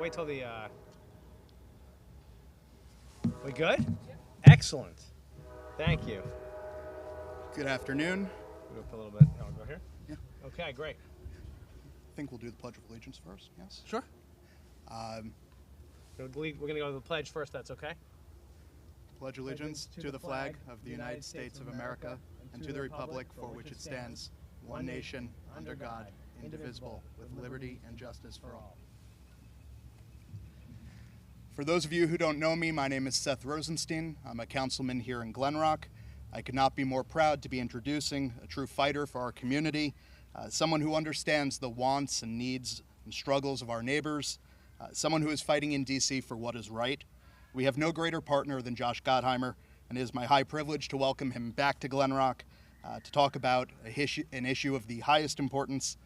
wait till the, we good? Excellent. Thank you. Good afternoon. We'll go a little bit. I'll go here? Yeah. Okay, great. I think we'll do the Pledge of Allegiance first, yes? Sure. We're going to go to the pledge first, that's okay? Pledge allegiance to the flag of the United States of America and to the republic for which it stands, one nation, under God, indivisible, with liberty and justice for all. For those of you who don't know me, my name is Seth Rosenstein. I'm a councilman here in Glen Rock. I could not be more proud to be introducing a true fighter for our community, someone who understands the wants and needs and struggles of our neighbors, someone who is fighting in D.C. for what is right. We have no greater partner than Josh Gottheimer, and it is my high privilege to welcome him back to Glen Rock to talk about an issue of the highest importance.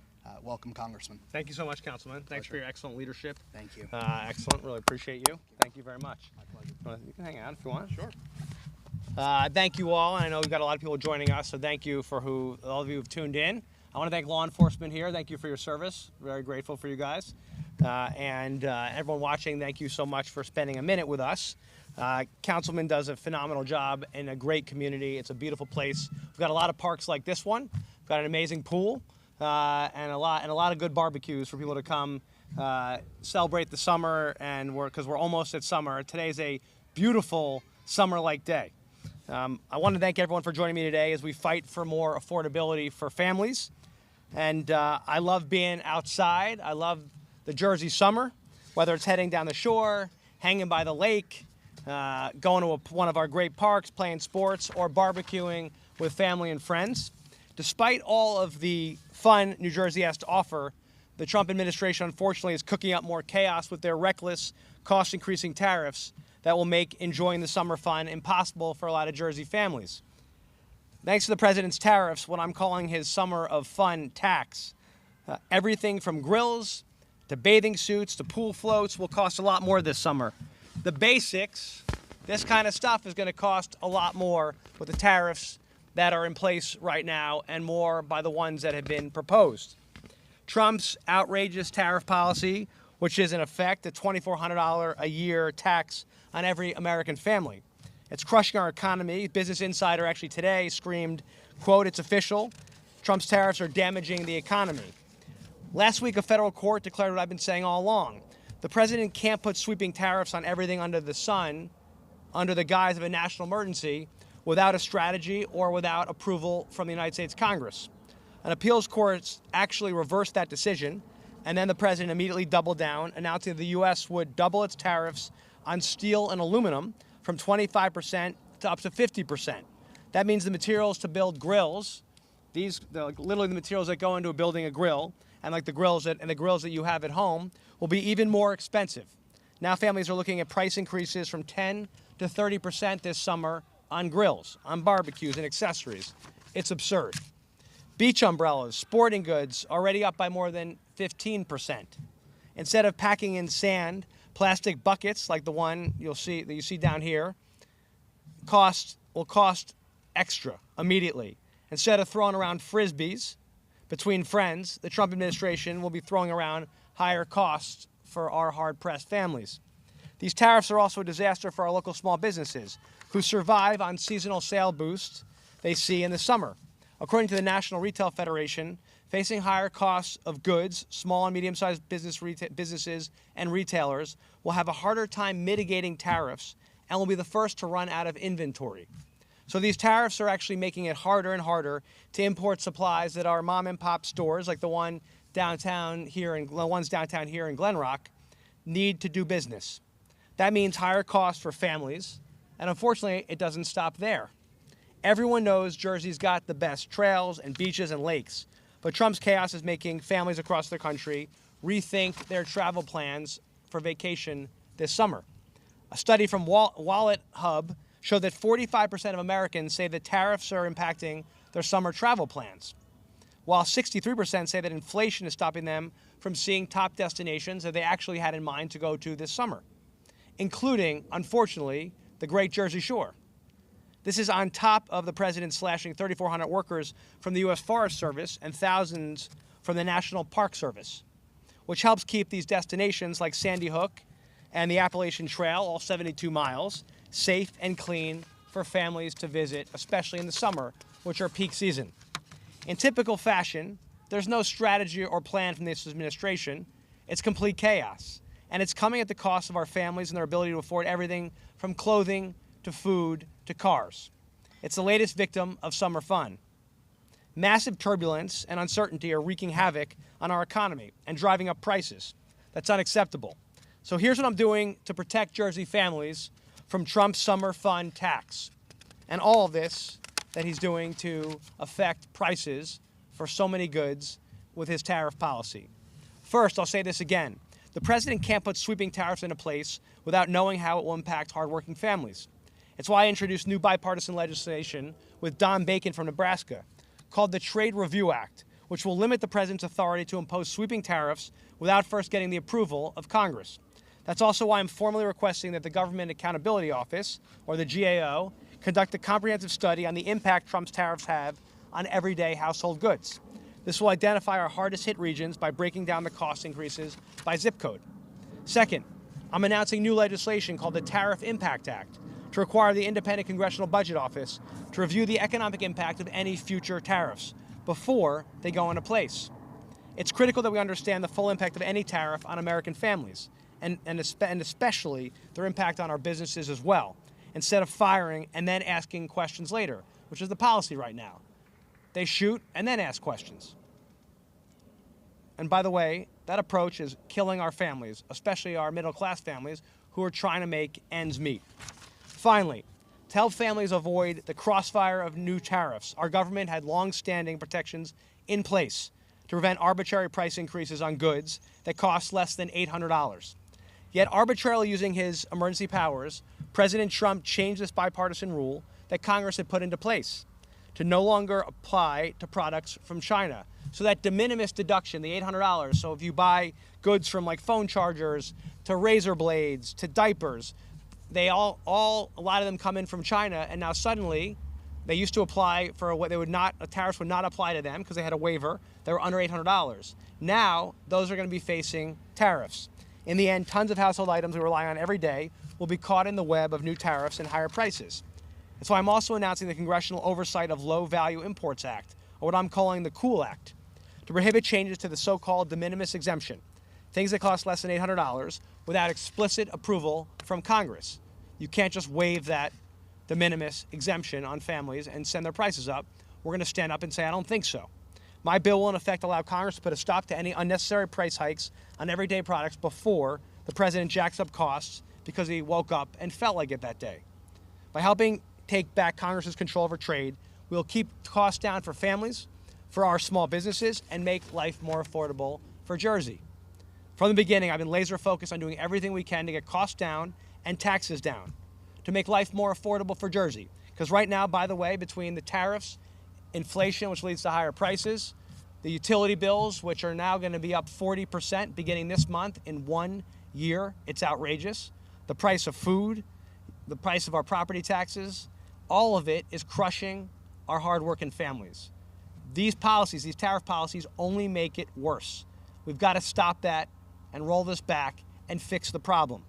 Welcome, Congressman. Thank you so much, Councilman. Thanks for your excellent leadership. Thank you. Excellent. Really appreciate you. Thank you very much. My pleasure. You can hang out if you want. Sure. Thank you all. I know we've got a lot of people joining us, so thank you for all of you who've tuned in. I want to thank law enforcement here. Thank you for your service. Very grateful for you guys. And everyone watching, thank you so much for spending a minute with us. Councilman does a phenomenal job in a great community. It's a beautiful place. We've got a lot of parks like this one. We've got an amazing pool and a lot of good barbecues for people to come celebrate the summer. And because we're almost at summer, today's a beautiful summer-like day. I want to thank everyone for joining me today as we fight for more affordability for families. And I love being outside. I love the Jersey summer, whether it's heading down the shore, hanging by the lake, going to one of our great parks, playing sports, or barbecuing with family and friends. Despite all of the fun New Jersey has to offer, the Trump administration, unfortunately, is cooking up more chaos with their reckless, cost-increasing tariffs that will make enjoying the summer fun impossible for a lot of Jersey families. Thanks to the president's tariffs, what I'm calling his summer of fun tax, everything from grills to bathing suits to pool floats will cost a lot more this summer. The basics, this kind of stuff is going to cost a lot more with the tariffs that are in place right now and more by the ones that have been proposed. Trump's outrageous tariff policy, which is in effect a $2,400 a year tax on every American family. It's crushing our economy. Business Insider actually today screamed, quote, "It's official. Trump's tariffs are damaging the economy." Last week, a federal court declared what I've been saying all along. The president can't put sweeping tariffs on everything under the sun under the guise of a national emergency without a strategy or without approval from the United States Congress. An appeals court actually reversed that decision, and then the president immediately doubled down, announcing that the U.S. would double its tariffs on steel and aluminum from 25% to up to 50%. That means the materials to build grills, literally the materials that go into building a grill, and like the grills that you have at home, will be even more expensive. Now families are looking at price increases from 10 to 30% this summer on grills, on barbecues and accessories. It's absurd. Beach umbrellas, sporting goods, already up by more than 15%. Instead of packing in sand, plastic buckets like the one you see down here will cost extra immediately. Instead of throwing around frisbees between friends, the Trump administration will be throwing around higher costs for our hard-pressed families. These tariffs are also a disaster for our local small businesses who survive on seasonal sale boosts they see in the summer. According to the National Retail Federation, facing higher costs of goods, small and medium-sized businesses and retailers will have a harder time mitigating tariffs and will be the first to run out of inventory. So these tariffs are actually making it harder and harder to import supplies that our mom and pop stores, like the ones downtown here in Glen Rock, need to do business. That means higher costs for families, and unfortunately, it doesn't stop there. Everyone knows Jersey's got the best trails and beaches and lakes, but Trump's chaos is making families across the country rethink their travel plans for vacation this summer. A study from Wallet Hub showed that 45% of Americans say that tariffs are impacting their summer travel plans, while 63% say that inflation is stopping them from seeing top destinations that they actually had in mind to go to this summer, including, unfortunately, the Great Jersey Shore. This is on top of the president slashing 3,400 workers from the U.S. Forest Service and thousands from the National Park Service. which helps keep these destinations like Sandy Hook and the Appalachian Trail, all 72 miles, safe and clean for families to visit, especially in the summer, which are peak season. In typical fashion, there's no strategy or plan from this administration. It's complete chaos. And it's coming at the cost of our families and their ability to afford everything from clothing to food to cars. It's the latest victim of summer fun. Massive turbulence and uncertainty are wreaking havoc on our economy and driving up prices. That's unacceptable. So here's what I'm doing to protect Jersey families from Trump's summer fun tax and all of this that he's doing to affect prices for so many goods with his tariff policy. First, I'll say this again. The president can't put sweeping tariffs into place without knowing how it will impact hardworking families. It's why I introduced new bipartisan legislation with Don Bacon from Nebraska called the Trade Review Act, which will limit the president's authority to impose sweeping tariffs without first getting the approval of Congress. That's also why I'm formally requesting that the Government Accountability Office, or the GAO, conduct a comprehensive study on the impact Trump's tariffs have on everyday household goods. This will identify our hardest hit regions by breaking down the cost increases by zip code. Second, I'm announcing new legislation called the Tariff Impact Act to require the Independent Congressional Budget Office to review the economic impact of any future tariffs before they go into place. It's critical that we understand the full impact of any tariff on American families, and especially their impact on our businesses as well, instead of firing and then asking questions later, which is the policy right now. They shoot and then ask questions. And by the way, that approach is killing our families, especially our middle-class families who are trying to make ends meet. Finally, to help families avoid the crossfire of new tariffs, our government had long-standing protections in place to prevent arbitrary price increases on goods that cost less than $800. Yet arbitrarily using his emergency powers, President Trump changed this bipartisan rule that Congress had put into place to no longer apply to products from China. So that de minimis deduction, the $800, so if you buy goods from like phone chargers to razor blades to diapers, they a lot of them come in from China, and now suddenly they used to apply for what they would not, tariffs would not apply to them because they had a waiver. They were under $800. Now those are going to be facing tariffs. In the end, tons of household items we rely on every day will be caught in the web of new tariffs and higher prices. That's why I'm also announcing the Congressional Oversight of Low Value Imports Act, or what I'm calling the COOL Act, to prohibit changes to the so-called de minimis exemption, things that cost less than $800 without explicit approval from Congress. You can't just waive that de minimis exemption on families and send their prices up. We're going to stand up and say, I don't think so. My bill will in effect allow Congress to put a stop to any unnecessary price hikes on everyday products before the president jacks up costs because he woke up and felt like it that day. By helping take back Congress's control over trade, we'll keep costs down for families, for our small businesses, and make life more affordable for Jersey. From the beginning, I've been laser focused on doing everything we can to get costs down and taxes down, to make life more affordable for Jersey. Because right now, by the way, between the tariffs, inflation, which leads to higher prices, the utility bills, which are now going to be up 40% beginning this month in 1 year, it's outrageous. The price of food, the price of our property taxes, all of it is crushing our hardworking families. These policies, these tariff policies, only make it worse. We've got to stop that and roll this back and fix the problem.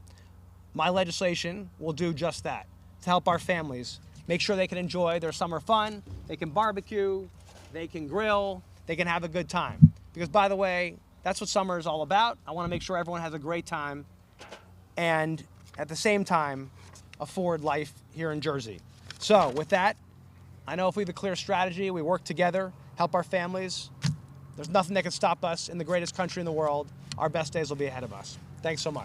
My legislation will do just that, to help our families make sure they can enjoy their summer fun, they can barbecue, they can grill, they can have a good time. Because by the way, that's what summer is all about. I want to make sure everyone has a great time and at the same time afford life here in Jersey. So with that, I know if we have a clear strategy, we work together, help our families, there's nothing that can stop us in the greatest country in the world. Our best days will be ahead of us. Thanks so much.